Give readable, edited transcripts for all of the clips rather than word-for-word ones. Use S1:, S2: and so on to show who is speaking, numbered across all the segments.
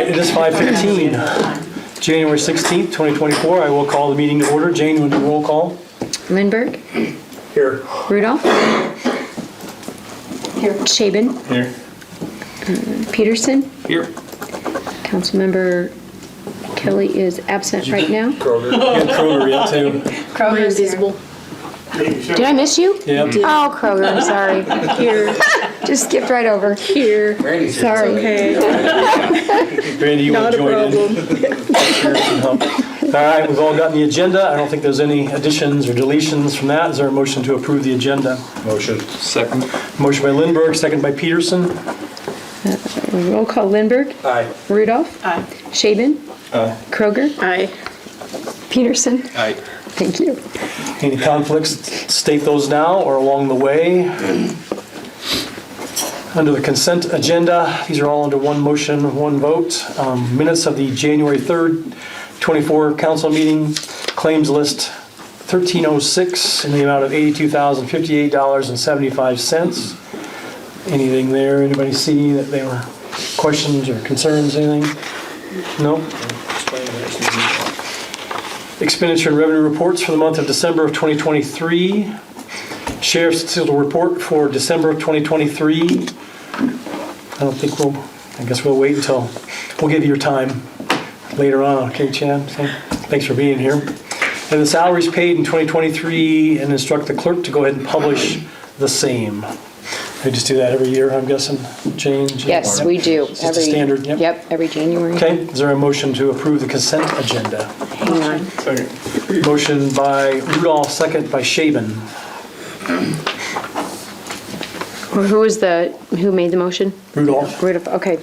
S1: right, it is 5:15. January 16th, 2024. I will call the meeting to order. Jane, will you roll call?
S2: Lindberg.
S1: Here.
S2: Rudolph. Here. Shaben.
S1: Here.
S2: Peterson.
S1: Here.
S2: Councilmember Kelly is absent right now.
S1: Kroger. Yeah, Kroger, yeah, too.
S2: Kroger is invisible. Did I miss you?
S1: Yeah.
S2: Oh, Kroger, I'm sorry. Here. Just skipped right over. Here. Sorry. Okay.
S1: Brandy, you want to join in? All right, we've all gotten the agenda. I don't think there's any additions or deletions from that. Is there a motion to approve the agenda?
S3: Motion. Second.
S1: Motion by Lindberg, second by Peterson.
S2: Roll call Lindberg.
S3: Aye.
S2: Rudolph.
S4: Aye.
S2: Shaben.
S3: Aye.
S2: Kroger.
S4: Aye.
S2: Peterson.
S3: Aye.
S2: Thank you.
S1: Any conflicts, state those now or along the way. Under the consent agenda, these are all under one motion, one vote. Minutes of the January 3rd, 24 council meeting, claims list 1306 in the amount of $82,058.75. Anything there? Anybody see that there were questions or concerns, anything? No? Expenditure and revenue reports for the month of December of 2023. Sheriff's Statistical Report for December of 2023. I guess we'll wait until, we'll give you your time later on, okay, Chad? So, thanks for being here. And the salaries paid in 2023, and instruct the clerk to go ahead and publish the same. We just do that every year, I'm guessing, Jane?
S2: Yes, we do.
S1: It's just a standard, yep.
S2: Yep, every January.
S1: Okay, is there a motion to approve the consent agenda?
S2: Hang on.
S3: Second.
S1: Motion by Rudolph, second by Shaben.
S2: Who made the motion?
S1: Rudolph.
S2: Rudolph, okay.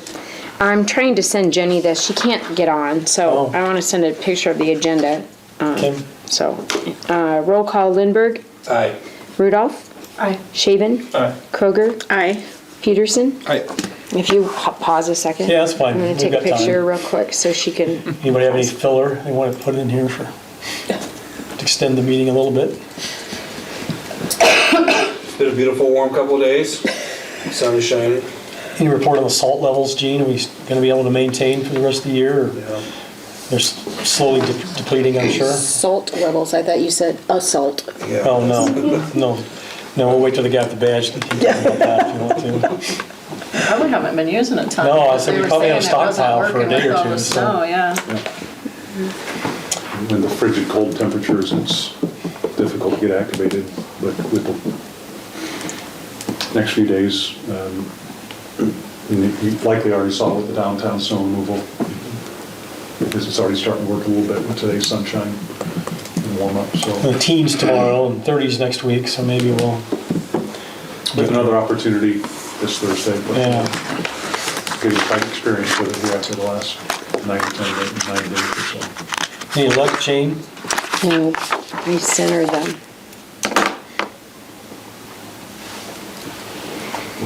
S2: I'm trying to send Jenny this. She can't get on, so
S1: Oh.
S2: I want to send a picture of the agenda.
S1: Okay.
S2: So, roll call Lindberg.
S3: Aye.
S2: Rudolph.
S4: Aye.
S2: Shaven.
S3: Aye.
S2: Kroger.
S4: Aye.
S2: Peterson.
S3: Aye.
S2: If you pause a second.
S1: Yeah, that's fine.
S2: I'm going
S1: We've
S2: to take a
S1: got time.
S2: picture real quick so she can.
S1: Anybody have any filler they want to put in here to extend the meeting a little bit?
S5: It's been a beautiful, warm couple of days. Sun is shining.
S1: Any report on the salt levels, Gene? Are we going to be able to maintain for the rest of the year? Or
S5: Yeah.
S1: they're slowly depleting, I'm sure?
S4: Salt levels, I thought you said assault.
S5: Yeah.
S1: Oh, no, we'll wait till they get the badge to keep talking about that if you want to.
S4: Probably haven't been using a ton.
S1: No, I
S4: because
S1: said
S4: they
S1: we
S4: were
S1: probably have a
S4: saying it wasn't
S1: stockpile for a
S4: working
S1: day or
S4: with all
S1: two,
S4: the
S1: so-
S4: snow, yeah.
S6: In the frigid cold temperatures, it's difficult to get activated, but with the next few days, you likely already saw with the downtown snow removal, because it's already starting to work a little bit with today's sunshine and warm up, so.
S1: The teens tomorrow and 30s next week, so maybe we'll.
S6: With another opportunity this Thursday, but
S1: Yeah.
S6: getting quite experience with it here after the last 9 days or so.
S1: Any luck, Jane?
S2: No, I sent her them.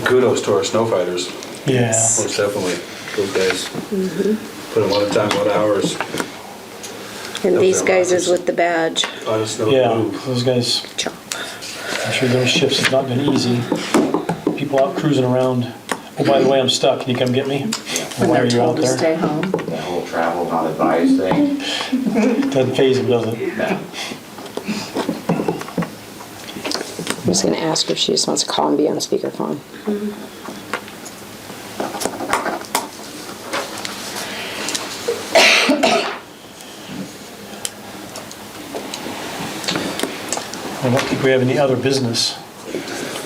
S5: Kudos to our snow fighters.
S1: Yeah.
S5: Most definitely. Those guys put a lot of time, a lot of hours.
S4: And
S5: Up
S4: these
S5: there,
S4: guys
S5: lots
S4: is
S5: of-
S4: with the badge.
S5: A lot of snow to
S1: Yeah,
S5: move.
S1: those guys, I'm sure those shifts have not been easy. People out cruising around. Oh, by the way, I'm stuck. Can you come get me?
S4: When
S1: Why are
S4: they're
S1: you out
S4: told to
S1: there?
S4: stay home.
S7: That whole travel not advised thing.
S1: Doesn't phase him, does it?
S7: No.
S2: I'm just going to ask her if she just wants to call and be on speakerphone.
S1: I don't think we have any other business.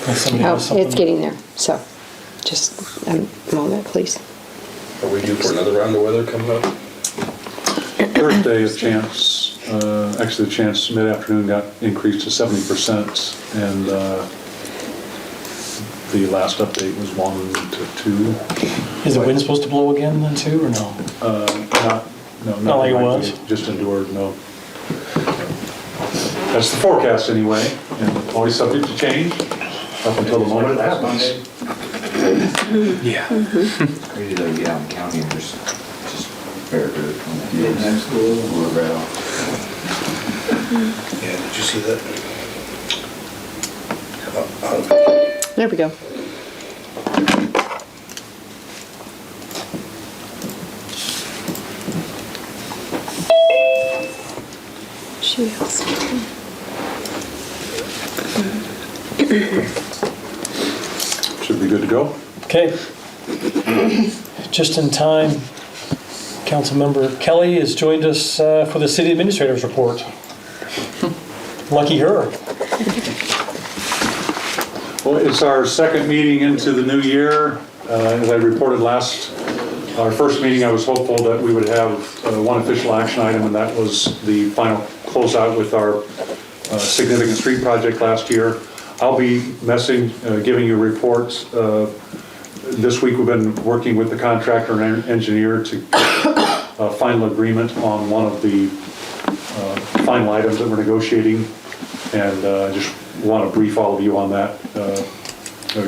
S1: Unless somebody
S2: Oh,
S1: has something.
S2: it's getting there, so just a moment, please.
S5: Are we due for another round of weather coming up?
S6: Thursday, a chance, actually the chance mid-afternoon got increased to 70%, and the last update was 1 to 2.
S1: Is the wind supposed to blow again then too, or no?
S6: Not
S1: like it was?
S6: Just endured, no. That's the forecast anyway, and always subject to change up until the moment it happens.
S1: Yeah.
S7: Crazy though, you get out in the county and there's just bare dirt on the fields. Next school. We're right off.
S5: Yeah, did you see that?
S4: There we go.
S6: Should be good to go.
S1: Okay. Just in time, Councilmember Kelly has joined us for the City Administrator's Report. Lucky her.
S6: Well, it's our second meeting into the new year. As I reported our first meeting, I was hopeful that we would have one official action item, and that was the final closeout with our significant street project last year. I'll be giving you reports. This week we've been working with the contractor and engineer to get a final agreement on one of the final items that we're negotiating, and I just want to brief all of you on that,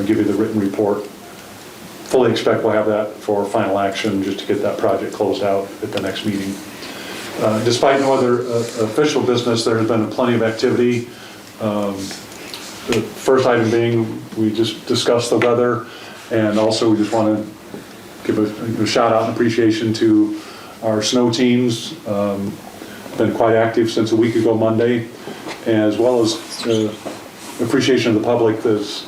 S6: give you the written report. Fully expect we'll have that for final action just to get that project closed out at the next meeting. Despite no other official business, there has been plenty of activity. The first item being, we just discussed the weather, and also we just want to give a shout out and appreciation to our snow teams. Been quite active since a week ago Monday, as well as appreciation of the public that's,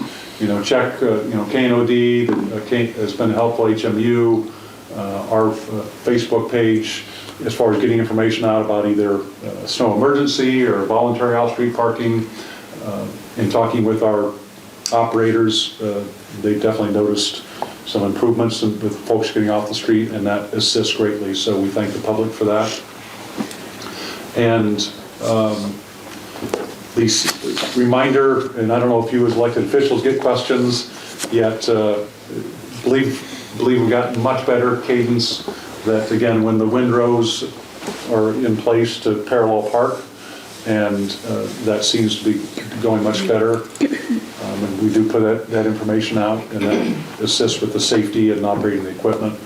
S6: check, KNOD has been helpful, HMU, our Facebook page, as far as getting information out about either snow emergency or voluntary off-street parking. In talking with our operators, they definitely noticed some improvements with folks getting off the street, and that assists greatly, so we thank the public for that. And the reminder, and I don't know if you as elected officials get questions yet, believe we've gotten much better cadence that, again, when the windrows are in place to parallel park, and that seems to be going much better. And we do put that information out, and that assists with the safety and operating the equipment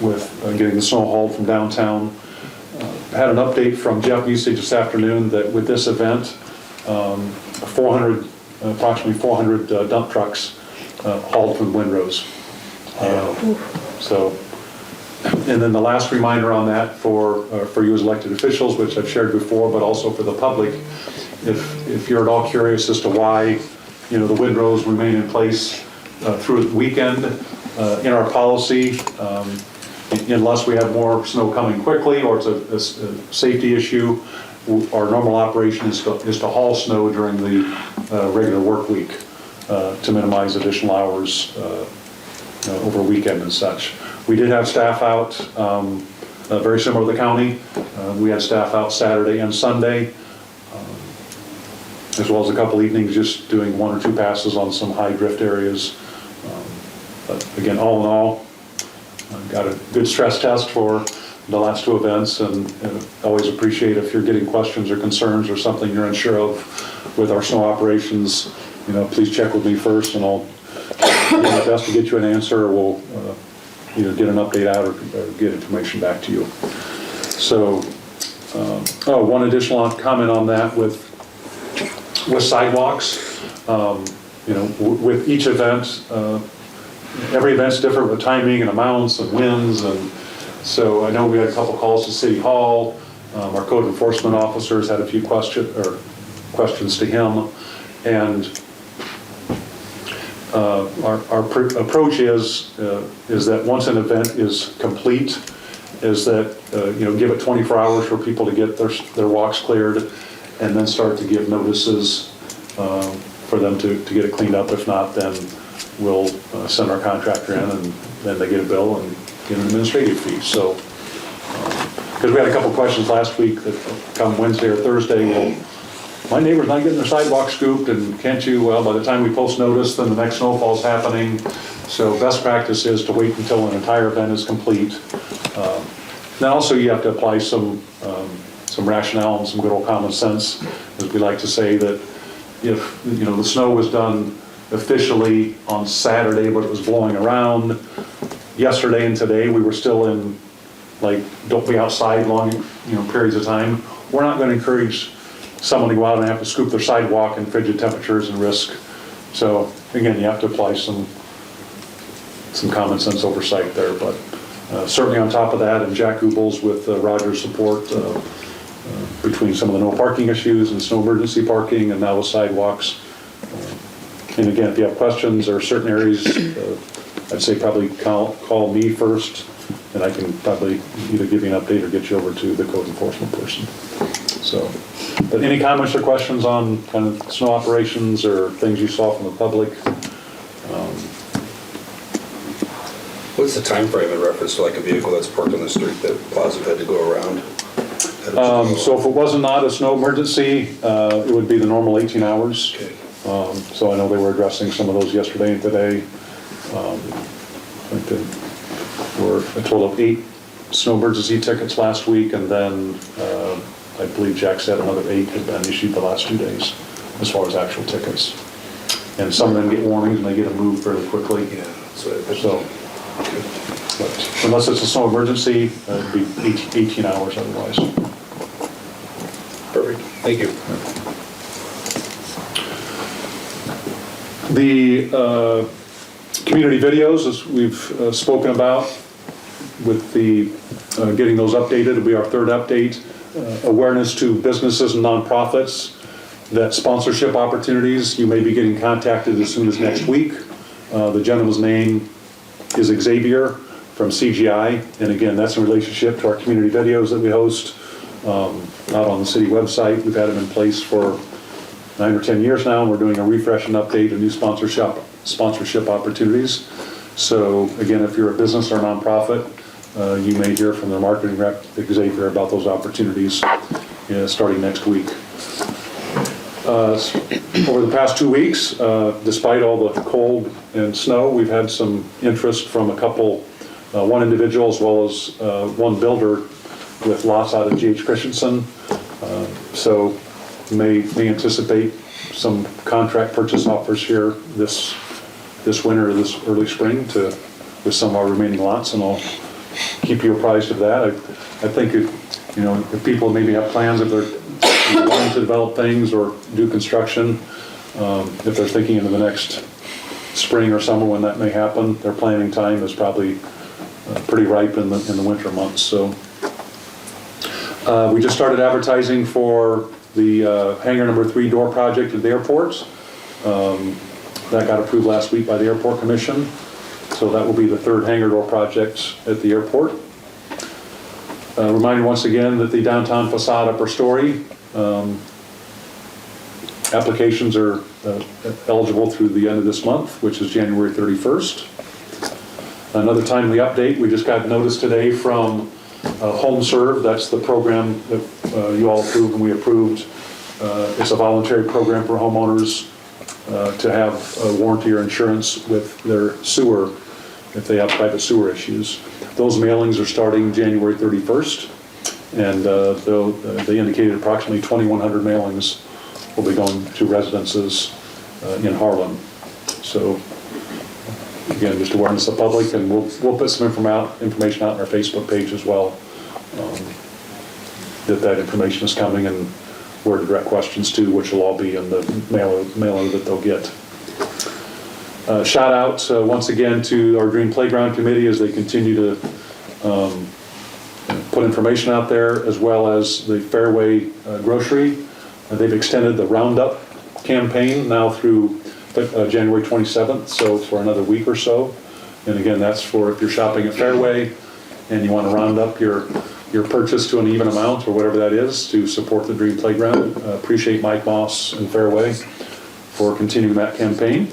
S6: with getting the snow hauled from downtown. Had an update from Jeff Usage this afternoon that with this event, approximately 400 dump trucks hauled from windrows. And then the last reminder on that for you as elected officials, which I've shared before, but also for the public, if you're at all curious as to why, the windrows remain in place through the weekend, in our policy, unless we have more snow coming quickly or it's a safety issue, our normal operation is to haul snow during the regular work week to minimize additional hours over weekend and such. We did have staff out, very similar to the county. We had staff out Saturday and Sunday, as well as a couple evenings just doing 1 or 2 passes on some high drift areas. But again, all in all, got a good stress test for the last 2 events, and always appreciate if you're getting questions or concerns or something you're unsure of with our snow operations, please check with me first, and I'll do my best to get you an answer, or we'll either get an update out or get information back to you. So, one additional comment on that with sidewalks. With each event, every event's different with timing and amounts and winds, and so I know we had a couple calls to City Hall. Our code enforcement officers had a few questions to him, and our approach is that once an event is complete, is that give it 24 hours for people to get their walks cleared, and then start to give notices for them to get it cleaned up. If not, then we'll send our contractor in, and then they get a bill and get an administrative fee. So, because we had a couple questions last week that come Wednesday or Thursday, well, my neighbor's not getting their sidewalk scooped, and can't you? Well, by the time we post notice, then the next snowfall's happening. So best practice is to wait until an entire event is complete. Then also you have to apply some rationale and some good old common sense, as we like to say, that if the snow was done officially on Saturday, but it was blowing around yesterday and today, we were still in, don't be outside long periods of time. We're not going to encourage someone to go out and have to scoop their sidewalk in frigid temperatures and risk. So again, you have to apply some common sense oversight there, but certainly on top of that, and Jack Goobels with Roger's support, between some of the no parking issues and snow emergency parking and now the sidewalks. And again, if you have questions or certain areas, I'd say probably call me first, and I can probably either give you an update or get you over to the code enforcement person. So, but any comments or questions on kind of snow operations or things you saw from the public?
S5: What's the time frame in reference to like a vehicle that's parked on the street that Plaza had to go around?
S6: So if it was not a snow emergency, it would be the normal 18 hours.
S5: Okay.
S6: So I know they were addressing some of those yesterday and today. I think there were a total of 8 snow emergency tickets last week, and then I believe Jack said another 8 had been issued the last 2 days as far as actual tickets. And some of them get warnings and they get them moved fairly quickly.
S5: Yeah, so
S6: But unless it's a snow emergency, it'd be 18 hours otherwise.
S5: perfect. Thank you.
S6: The community videos, as we've spoken about, with the getting those updated, it'll be our 3rd update. Awareness to businesses and nonprofits that sponsorship opportunities, you may be getting contacted as soon as next week. The gentleman's name is Xavier from CGI, and again, that's in relationship to our community videos that we host out on the city website. We've had them in place for 9 or 10 years now, and we're doing a refresh and update of new sponsorship opportunities. So again, if you're a business or nonprofit, you may hear from their marketing rep, Xavier, about those opportunities starting next week. Over the past 2 weeks, despite all the cold and snow, we've had some interest from a couple, one individual as well as one builder with lots out of G.H. Christensen. So may anticipate some contract purchase offers here this winter or this early spring with some of our remaining lots, and I'll keep you apprised of that. I think if people maybe have plans, if they're wanting to develop things or do construction, if they're thinking into the next spring or summer when that may happen, their planning time is probably pretty ripe in the winter months. So we just started advertising for the hangar number 3 door project at the airport. That got approved last week by the Airport Commission. So that will be the 3rd hangar door project at the airport. Reminder once again that the downtown facade upper story applications are eligible through the end of this month, which is January 31st. Another timely update, we just got notice today from Home Serve. That's the program that you all approved and we approved. It's a voluntary program for homeowners to have a warranty or insurance with their sewer if they have private sewer issues. Those mailings are starting January 31st, and they indicated approximately 2,100 mailings will be going to residences in Harlan. So again, just awareness of the public, and we'll put some information out on our Facebook page as well, that information is coming and where to direct questions to, which will all be in the mailer that they'll get. Shout out once again to our Green Playground Committee as they continue to put information out there, as well as the Fairway Grocery. They've extended the Roundup campaign now through January 27th, so for another week or so. And again, that's for if you're shopping at Fairway and you want to round up your purchase to an even amount or whatever that is to support the Dream Playground. Appreciate Mike Moss and Fairway for continuing that campaign.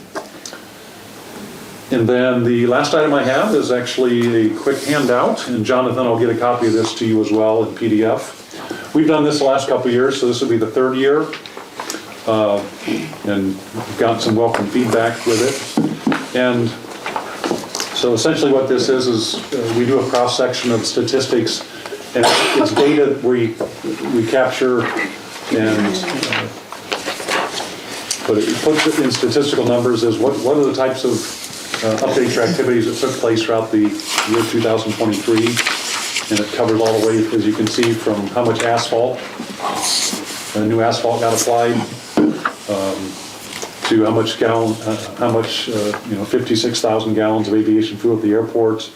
S6: And then the last item I have is actually a quick handout, and Jonathan, I'll get a copy of this to you as well in PDF. We've done this the last couple of years, so this will be the 3rd year. And we've gotten some welcome feedback with it. And so essentially what this is we do a cross-section of statistics, and it's data that we capture and but it puts it in statistical numbers as what are the types of updates or activities that took place throughout the year 2023, and it covers all the way, as you can see, from how much asphalt, new asphalt got applied, to how much 56,000 gallons of aviation fuel at the airport,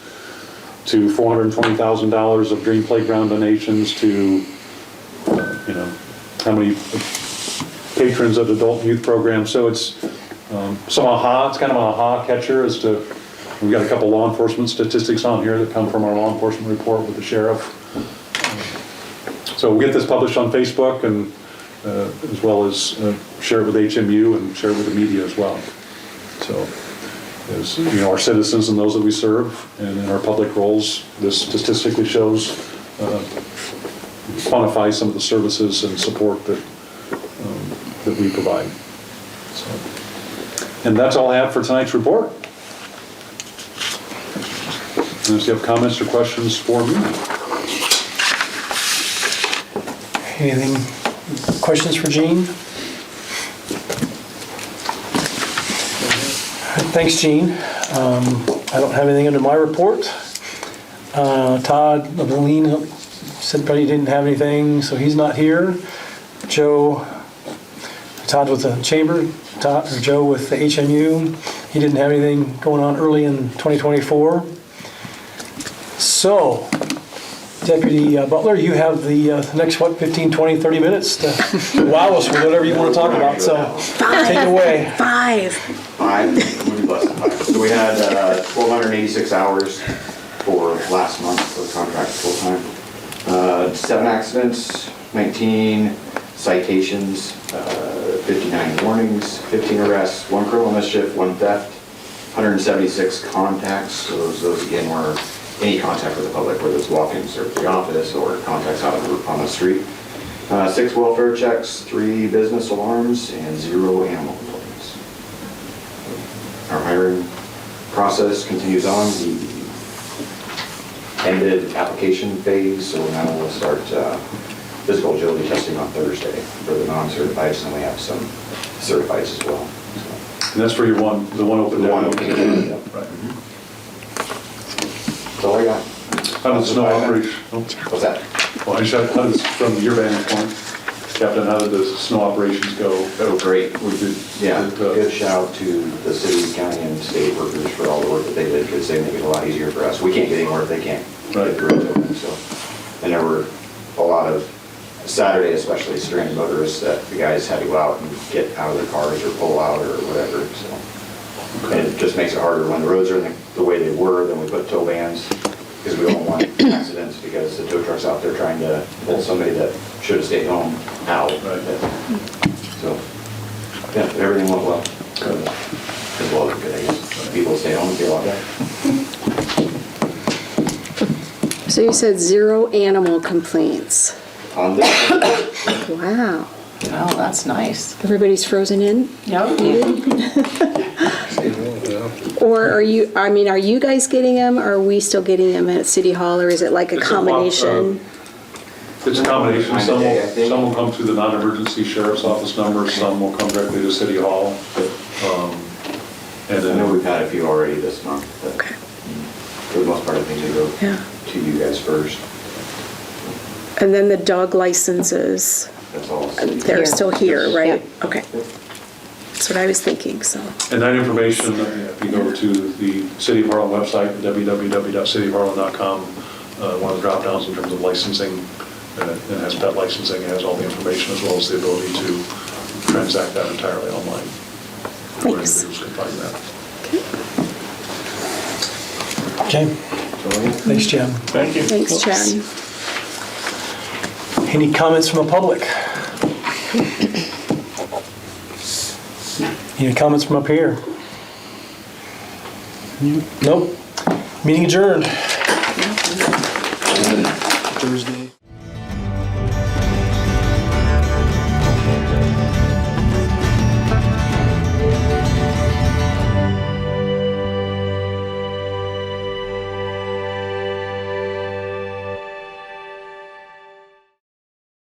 S6: to $420,000 of Green Playground donations, to you know, how many patrons of adult youth programs. So it's some aha, it's kind of an aha catcher as to, we've got a couple law enforcement statistics on here that come from our law enforcement report with the sheriff. So we'll get this published on Facebook and as well as share it with HMU and share it with the media as well. So, as you know, our citizens and those that we serve and in our public roles, this statistically shows, quantifies some of the services and support that we provide. So, and that's all I have for tonight's report. Unless you have comments or questions for me.
S1: Anything, questions for Gene? Thanks, Gene. I don't have anything under my report. Todd of the Lean said probably didn't have anything, so he's not here. Todd with the chamber, Joe with the HMU. He didn't have anything going on early in 2024. So, Deputy Butler, you have the next, 15, 20, 30 minutes to wow us with whatever you want to talk about, so take it away.
S2: Five.
S3: So we had 1,286 hours for last month for the contract full-time. 7 accidents, 19 citations, 59 warnings, 15 arrests, 1 criminal mischief, 1 theft, 176 contacts. So those again were any contact with the public, whether it's walk-ins or the office or contacts out on the street. 6 welfare checks, 3 business alarms, and 0 animal complaints. Our hiring process continues on. We ended application phase, so now we'll start physical agility testing on Thursday for the non-certifieds, and we have some certifieds as well.
S6: And that's for your the one open
S3: The
S6: day.
S3: one open day, yep.
S6: Right.
S3: That's all I got.
S6: How does snow operation?
S3: What's that?
S6: Well, how does, from your vantage point, Captain, how did the snow operations go?
S3: Oh, great.
S6: We did.
S3: Yeah, good shout out to the city, county, and state workers for all the work that they did, because they make it a lot easier for us. We can't get anywhere if they can't
S6: Right.
S3: get through to them, so. And there were a lot of, Saturday especially, stranded motorists that the guys had to go out and get out of their cars or pull out or whatever, so.
S6: Okay.
S3: And it just makes it harder when the roads are the way they were, then we put tow vans, because we don't want accidents, because the tow truck's out there trying to pull somebody that should have stayed home out.
S6: Right.
S3: So, yeah, everything went well.
S6: Good.
S3: As well as good, I guess. People stay home and feel all that.
S2: So you said 0 animal complaints.
S3: On this,
S2: Wow.
S4: Oh, that's nice.
S2: Everybody's frozen in?
S4: Yep.
S2: Or are you guys getting them, or are we still getting them at City Hall, or is it like a
S6: It's a
S2: combination?
S6: It's a combination.
S3: Time of day, I think.
S6: Some will come through the non-emergency sheriff's office number, some will come directly to City Hall. And
S3: I know
S6: then,
S3: we've had a few already this month, but
S2: Okay.
S3: for the most part, I think they go
S2: Yeah.
S3: to you guys first.
S2: And then the dog licenses,
S3: That's all.
S2: they're still here, right?
S4: Yeah.
S2: Okay. That's what I was thinking, so.
S6: and that information, if you go to the City of Harlan website, www.cityofharlan.com, one of the drop-downs in terms of licensing, it has pet licensing, it has all the information as well as the ability to transact that entirely online. Where
S2: Thanks.
S6: individuals can find that.
S1: Okay, thanks, Jim.
S6: Thank you.
S2: Thanks, Chad.
S1: Any comments from the public? Any comments from up here? Nope. Meeting adjourned. Thursday.